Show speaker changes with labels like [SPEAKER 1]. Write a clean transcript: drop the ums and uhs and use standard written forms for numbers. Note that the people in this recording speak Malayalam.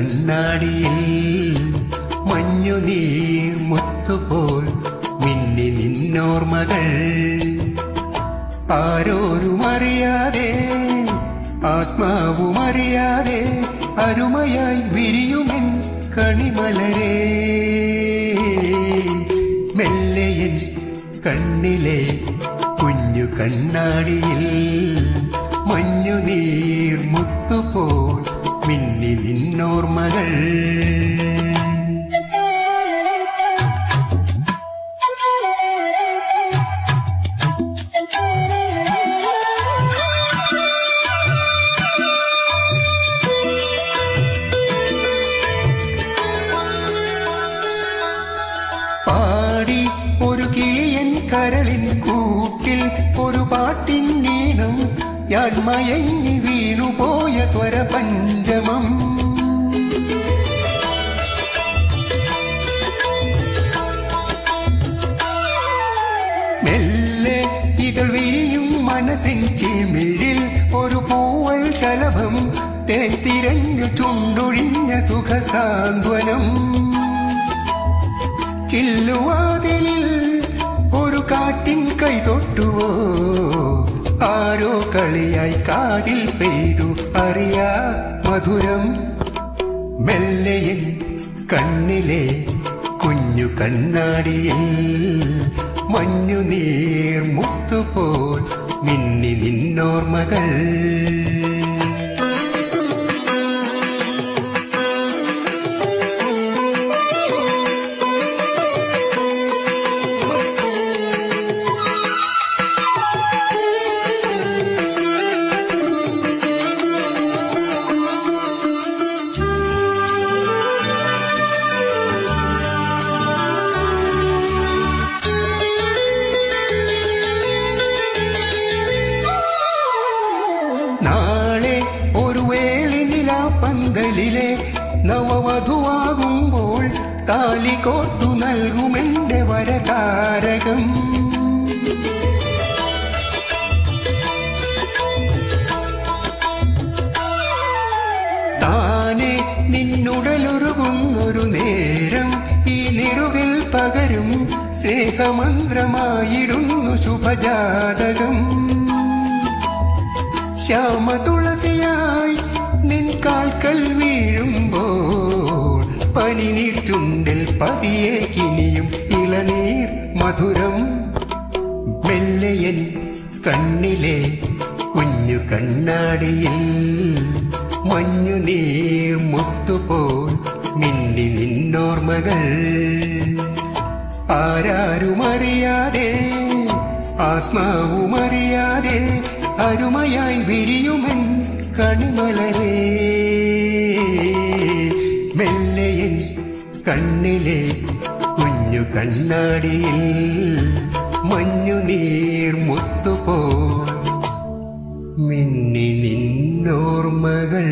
[SPEAKER 1] കണ്ണാടിയിൽ മഞ്ഞുനീർ മുത്തുപോൽ മിന്നി നിന്നോർമ്മകൾ ആരോരുമറിയാതെ ആത്മാവുമറിയാതെ അരുമയായി വിരിയുമെൻ കണിമലരേ മെല്ലെയൻ കണ്ണിലെ കുഞ്ഞു കണ്ണാടിയിൽ മഞ്ഞുനീർ മുത്തുപോൽ മിന്നി നിന്നോർമ്മകൾ പാടി ഒരു കിളിയൻ കരളിൻ കൂട്ടിൽ ഒരു പാട്ടിൻ നീണം ഞാൻ മയങ്ങി വീണുപോയ സ്വരപഞ്ചമം മെല്ലെ ഇതൾ വിരിയും മനസ്സിൻ ചിമിഴിൽ ഒരു പൂവൽ ശലഭം തേൻ തിരഞ്ഞു ചുണ്ടൊഴിഞ്ഞ സുഖസാന്ത്വനം ചില്ലുവാതിലിൽ ഒരു കാറ്റിൻ കൈ തൊട്ടുവോ ആരോ കളിയായി കാതിൽ പെയ്തു അറിയാ മധുരം മെല്ലെയൻ കണ്ണിലെ കുഞ്ഞു കണ്ണാടിയിൽ മഞ്ഞുനീർ മുത്തുപോൽ മിന്നി നിന്നോർമ്മകൾ നാളെ ഒരു വേളിനിലാ പന്തലിലെ നവവധുവാകുമ്പോൾ താലി കോർത്തു നൽകുമെന്റെ വരതാരകം താനെ നിന്നുടലൊരുകുന്നൊരു നേരം ഈ നിറുകിൽ പകരും സ്നേഹമന്ത്രമായിടുന്നു ശുഭജാതകം ശ്യാമ തുളസിയായി നിൻ കാൽക്കൽ വീഴുമ്പോൾ പനിനീർ ചുണ്ടിൽ പതിയെ കിനിയും ഇളനീർ മധുരം മെല്ലെയൻ കണ്ണിലെ കുഞ്ഞു കണ്ണാടിയിൽ മഞ്ഞുനീർ മുത്തുപോൽ മിന്നി നിന്നോർമ്മകൾ ആരാരുമറിയാതെ ആത്മാവുമറിയാതെ അരുമയായി വിരിയുമെൻ കണിമലരേ മെല്ലെയൻ കണ്ണിലെ കുഞ്ഞു കണ്ണാടിയിൽ മഞ്ഞുനീർ മുത്തുപോൽ മിന്നി നിന്നോർമ്മകൾ